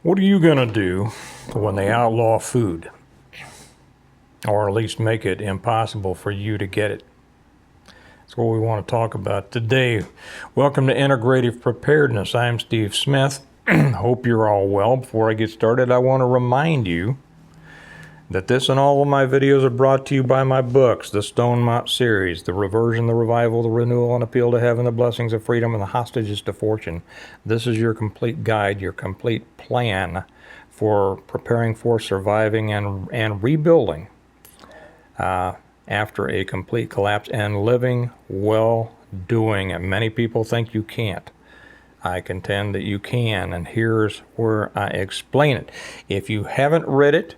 What are you going to do when they outlaw food? Or at least make it impossible for you to get it? That's what we want to talk about today. Welcome to Integrative Preparedness. I'm Steve Smith. Hope you're all well. Before I get started, I want to remind you that this and all of my videos are brought to you by my books, the Stone Mott series, The Reversion, the Revival, the Renewal, and Appeal to Heaven, the Blessings of Freedom, and the Hostages to Fortune. This is your complete guide, your complete plan for preparing for, surviving, and rebuilding after a complete collapse and living well doing. And many people think you can't. I contend that you can, and here's where I explain it. If you haven't read it,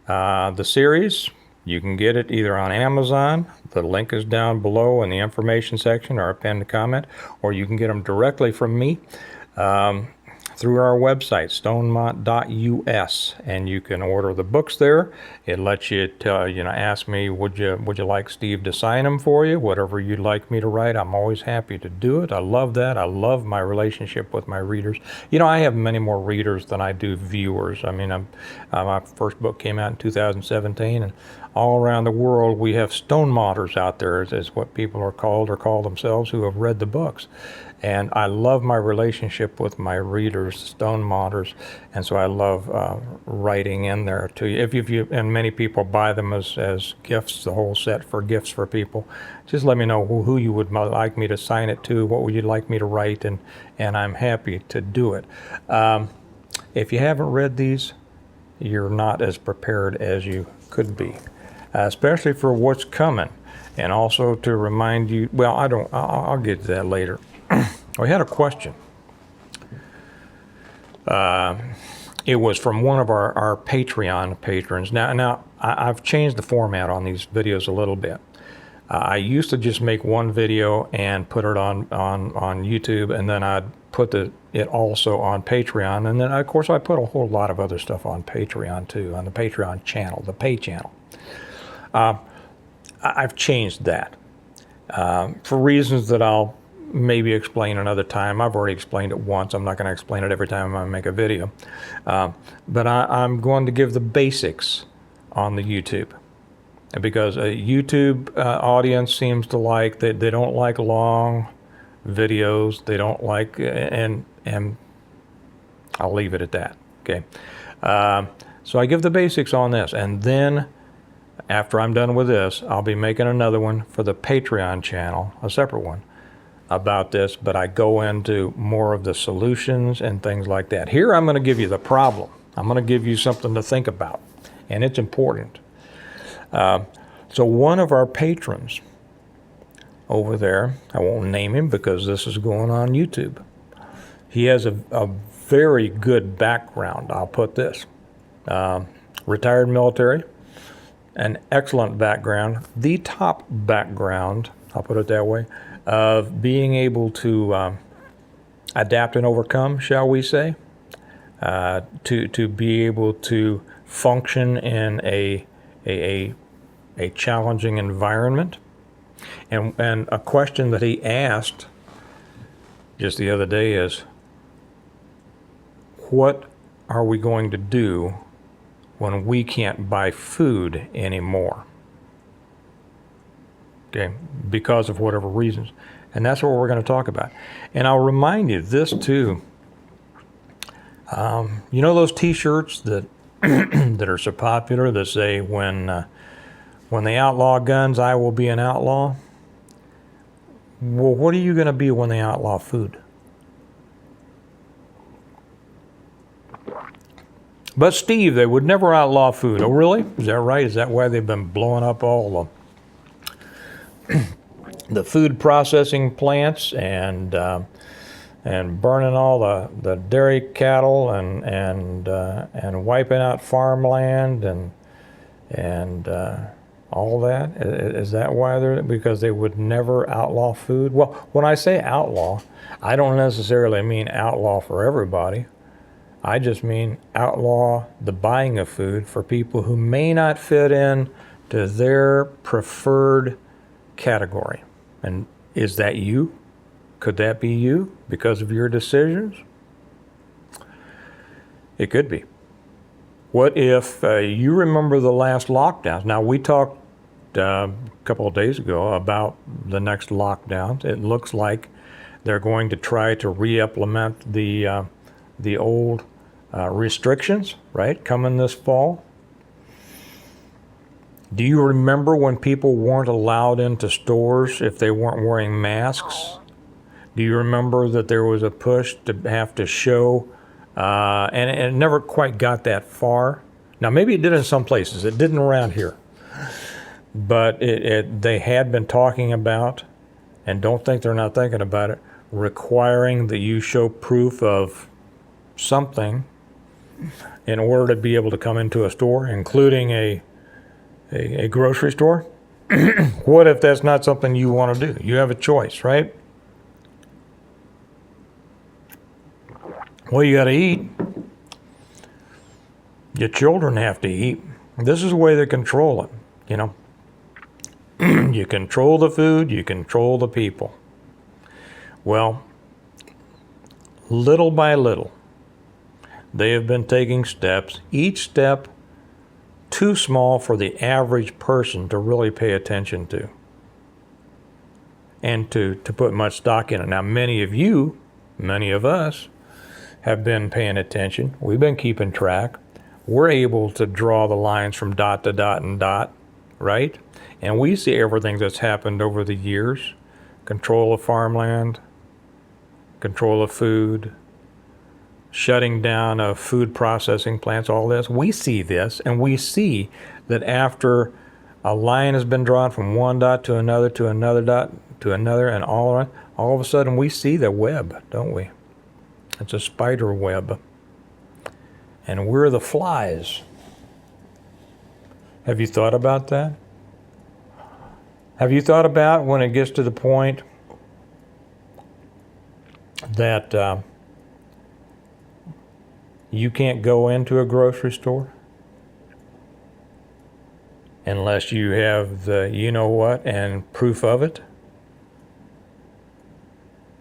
the series, you can get it either on Amazon. The link is down below in the information section or a pinned comment, or you can get them directly from me through our website, stonemont.us, and you can order the books there. It lets you ask me, would you like Steve to sign them for you? Whatever you'd like me to write, I'm always happy to do it. I love that. I love my relationship with my readers. You know, I have many more readers than I do viewers. I mean, my first book came out in 2017, and all around the world we have stone motters out there, is what people are called or call themselves, who have read the books. And I love my relationship with my readers, stone motters, and so I love writing in there to you. If you and many people buy them as gifts, the whole set for gifts for people. Just let me know who you would like me to sign it to, what would you like me to write, and I'm happy to do it. If you haven't read these, you're not as prepared as you could be, especially for what's coming. And also to remind you, well, I'll get to that later. We had a question. It was from one of our Patreon patrons. Now I've changed the format on these videos a little bit. I used to just make one video and put it on YouTube, and then I'd put it also on Patreon, and then of course I put a whole lot of other stuff on Patreon too, on the Patreon channel, the pay channel. I've changed that for reasons that I'll maybe explain another time. I've already explained it once. I'm not going to explain it every time I make a video. But I'm going to give the basics on the YouTube. Because a YouTube audience seems to like, they don't like long videos. They don't like, and I'll leave it at that. Okay. So I give the basics on this. And then after I'm done with this, I'll be making another one for the Patreon channel, a separate one, about this, but I go into more of the solutions and things like that. Here I'm going to give you the problem. I'm going to give you something to think about, and it's important. So one of our patrons over there, I won't name him because this is going on YouTube. He has a very good background, I'll put this. Retired military, an excellent background, the top background, I'll put it that way, of being able to adapt and overcome, shall we say, to be able to function in a challenging environment. And a question that he asked just the other day is, what are we going to do when we can't buy food anymore? Okay, because of whatever reasons. And that's what we're going to talk about. And I'll remind you this too. You know those t-shirts that that are so popular that say, when they outlaw guns, I will be an outlaw? Well, what are you going to be when they outlaw food? But Steve, they would never outlaw food. Oh, really? Is that right? Is that why they've been blowing up all the food processing plants and burning all the dairy cattle and wiping out farmland and all that? Is that why they're, because they would never outlaw food? Well, when I say outlaw, I don't necessarily mean outlaw for everybody. I just mean outlaw the buying of food for people who may not fit in to their preferred category. And is that you? Could that be you because of your decisions? It could be. What if you remember the last lockdowns? Now, we talked a couple of days ago about the next lockdowns. It looks like they're going to try to re-implement the old restrictions, right, coming this fall. Do you remember when people weren't allowed into stores if they weren't wearing masks? Do you remember that there was a push to have to show, and it never quite got that far? Now, maybe it did in some places. It didn't around here. But they had been talking about, and don't think they're not thinking about it, requiring that you show proof of something in order to be able to come into a store, including a grocery store. What if that's not something you want to do? You have a choice, right? Well, you got to eat. Your children have to eat. This is the way they control it, you know. You control the food, you control the people. Well, little by little, they have been taking steps, each step too small for the average person to really pay attention to and to put much stock in it. Now, many of us have been paying attention. We've been keeping track. We're able to draw the lines from dot to dot and dot, right? And we see everything that's happened over the years. Control of farmland, control of food, shutting down of food processing plants, all this. We see this, and we see that after a line has been drawn from one dot to another dot to another, and all of a sudden we see the web, don't we? It's a spider web. And we're the flies. Have you thought about that? Have you thought about when it gets to the point that you can't go into a grocery store unless you have the you know what and proof of it?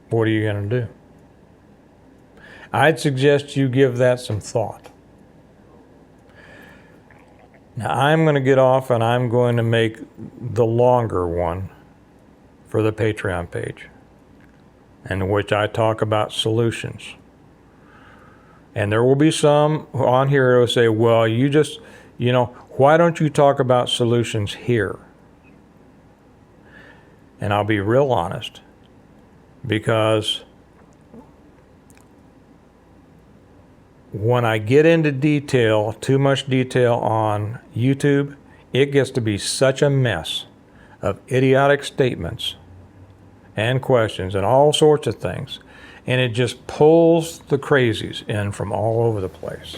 What are you going to do? I'd suggest you give that some thought. Now, I'm going to get off and I'm going to make the longer one for the Patreon page, in which I talk about solutions. And there will be some on here who will say, well, why don't you talk about solutions here? And I'll be real honest, because when I get into detail, too much detail on YouTube, it gets to be such a mess of idiotic statements and questions and all sorts of things. And it just pulls the crazies in from all over the place.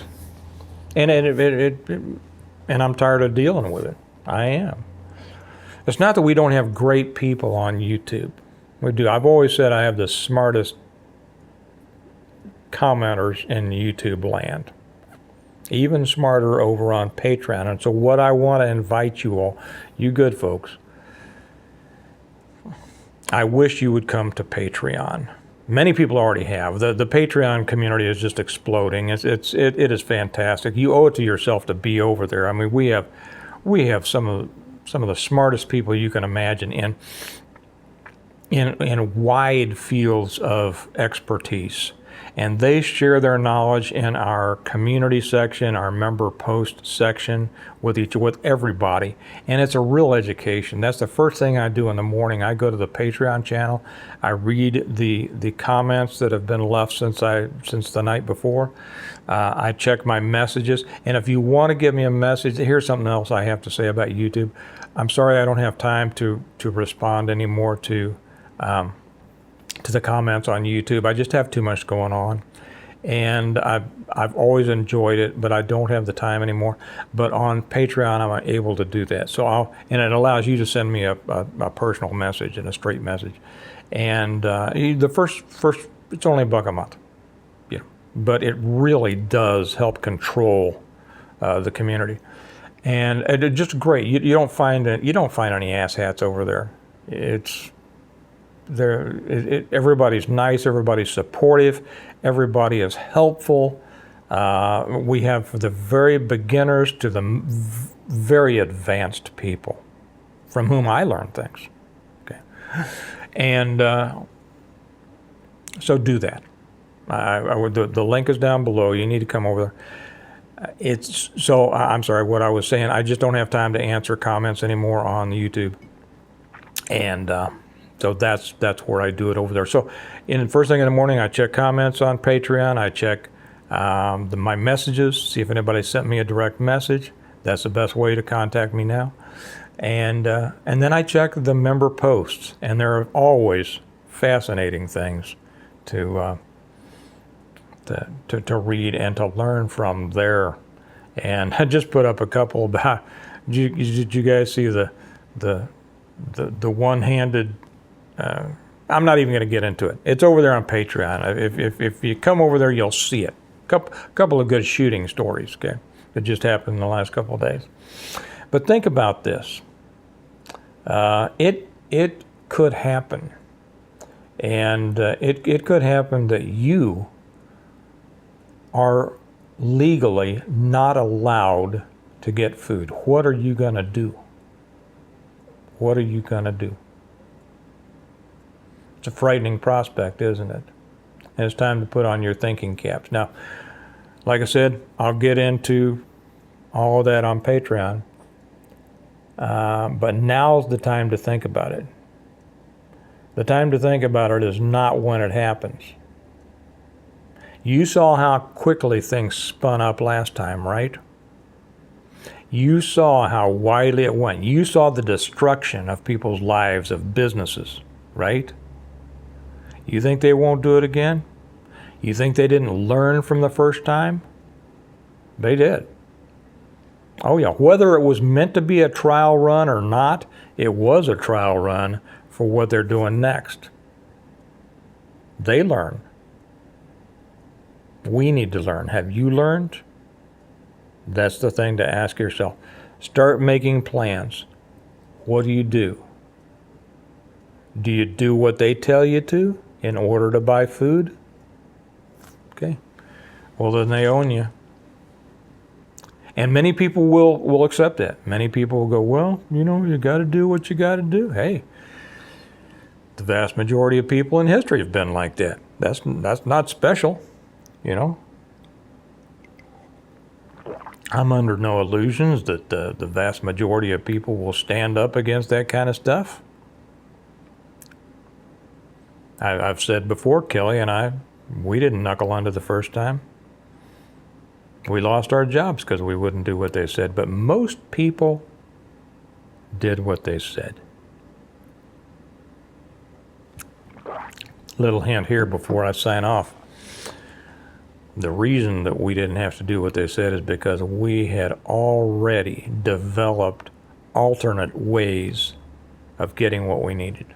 And and I'm tired of dealing with it. I am. It's not that we don't have great people on YouTube. We do. I've always said I have the smartest commenters in YouTube land. Even smarter over on Patreon. And so what I want to invite you all, you good folks, I wish you would come to Patreon. Many people already have. The Patreon community is just exploding. It is fantastic. You owe it to yourself to be over there. I mean, we have some of the smartest people you can imagine in wide fields of expertise. And they share their knowledge in our community section, our member post section with everybody. And it's a real education. That's the first thing I do in the morning. I go to the Patreon channel. I read the comments that have been left since the night before. I check my messages. And if you want to give me a message, here's something else I have to say about YouTube. I'm sorry I don't have time to respond anymore to the comments on YouTube. I just have too much going on, and I've always enjoyed it, but I don't have the time anymore. But on Patreon, I'm able to do that. So and it allows you to send me a personal message and a straight message. And the first it's only $1 a month, but it really does help control the community, and it's just great. You don't find any asshats over there. Everybody's nice, everybody's supportive, everybody is helpful. We have the very beginners to the very advanced people from whom I learn things. Okay, and so do that. The link is down below. You need to come over there. I'm sorry, what I was saying, I just don't have time to answer comments anymore on the YouTube. And so that's where I do it over there. So first thing in the morning, I check comments on Patreon. I check my messages, see if anybody sent me a direct message. That's the best way to contact me now. And then I check the member posts, and there are always fascinating things to read and to learn from there. And I just put up a couple about. Did you guys see the one-handed? I'm not even going to get into it. It's over there on Patreon. If you come over there, you'll see it. Couple of good shooting stories, okay, that just happened in the last couple of days. But think about this. It could happen, and it could happen that you are legally not allowed to get food. What are you going to do? What are you going to do? It's a frightening prospect, isn't it? And it's time to put on your thinking caps. Now, like I said, I'll get into all of that on Patreon. But now's the time to think about it. The time to think about it is not when it happens. You saw how quickly things spun up last time, right? You saw how widely it went. You saw the destruction of people's lives, of businesses, right? You think they won't do it again? You think they didn't learn from the first time? They did. Oh yeah, whether it was meant to be a trial run or not, it was a trial run for what they're doing next. They learn. We need to learn. Have you learned? That's the thing to ask yourself. Start making plans. What do you do? Do you do what they tell you to in order to buy food? Okay. Well, then they own you. And many people will accept that. Many people will go, well, you got to do what you got to do. Hey, the vast majority of people in history have been like that. That's not special, I'm under no illusions that the vast majority of people will stand up against that kind of stuff. I've said before, Kelly and we didn't knuckle under the first time. We lost our jobs because we wouldn't do what they said, but most people did what they said. Little hint here before I sign off. The reason that we didn't have to do what they said is because we had already developed alternate ways of getting what we needed.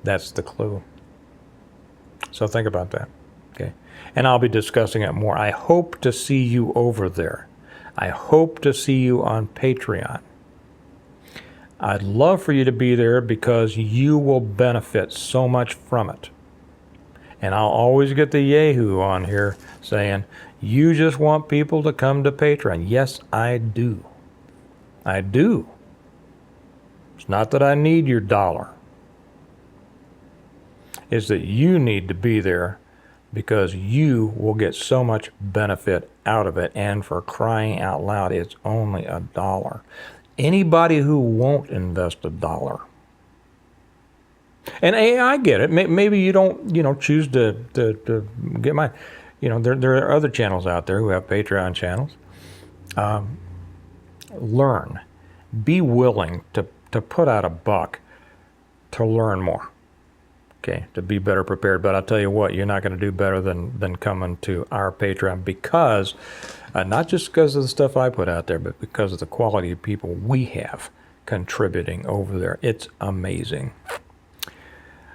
That's the clue. So think about that, okay? And I'll be discussing it more. I hope to see you over there. I hope to see you on Patreon. I'd love for you to be there because you will benefit so much from it. And I'll always get the yahoo on here saying, you just want people to come to Patreon. Yes, I do. I do. It's not that I need your dollar. It's that you need to be there because you will get so much benefit out of it. And for crying out loud, it's only $1. Anybody who won't invest $1. And I get it. Maybe you don't, choose to get my, there are other channels out there who have Patreon channels. Learn. Be willing to put out $1 to learn more. Okay, to be better prepared. But I'll tell you what, you're not going to do better than coming to our Patreon because, not just because of the stuff I put out there, but because of the quality of people we have contributing over there. It's amazing.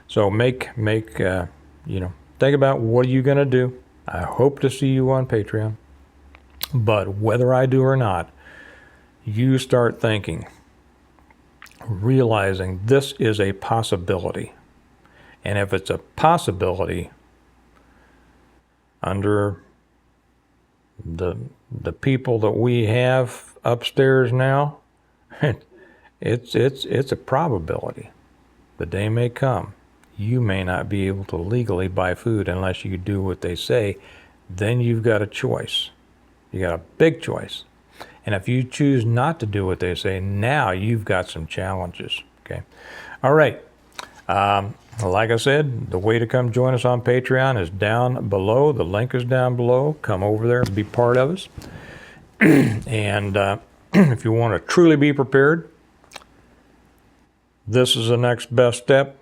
So think about what are you going to do. I hope to see you on Patreon. But whether I do or not, you start thinking, realizing this is a possibility. And if it's a possibility, under the people that we have upstairs now, it's a probability. The day may come. You may not be able to legally buy food unless you do what they say. Then you've got a choice. You got a big choice. And if you choose not to do what they say, now you've got some challenges. Okay. All right. Like I said, the way to come join us on Patreon is down below. The link is down below. Come over there and be part of us. And if you want to truly be prepared, this is the next best step.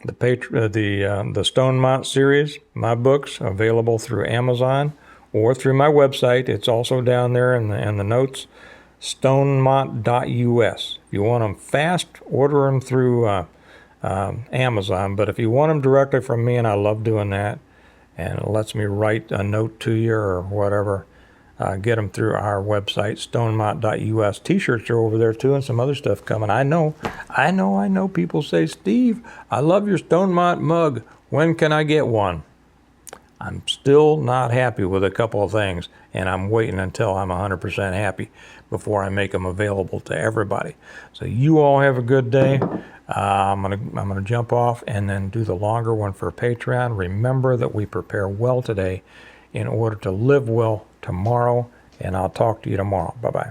The Stonemont series, my books, available through Amazon or through my website. It's also down there in the notes, stonemont.us. If you want them fast, order them through Amazon. But if you want them directly from me, and I love doing that, and it lets me write a note to you or whatever, get them through our website, stonemont.us. T-shirts are over there too, and some other stuff coming. I know people say, Steve, I love your Stonemont mug. When can I get one? I'm still not happy with a couple of things, and I'm waiting until I'm 100% happy before I make them available to everybody. So you all have a good day. I'm gonna jump off and then do the longer one for Patreon. Remember that we prepare well today in order to live well tomorrow, and I'll talk to you tomorrow. Bye-bye.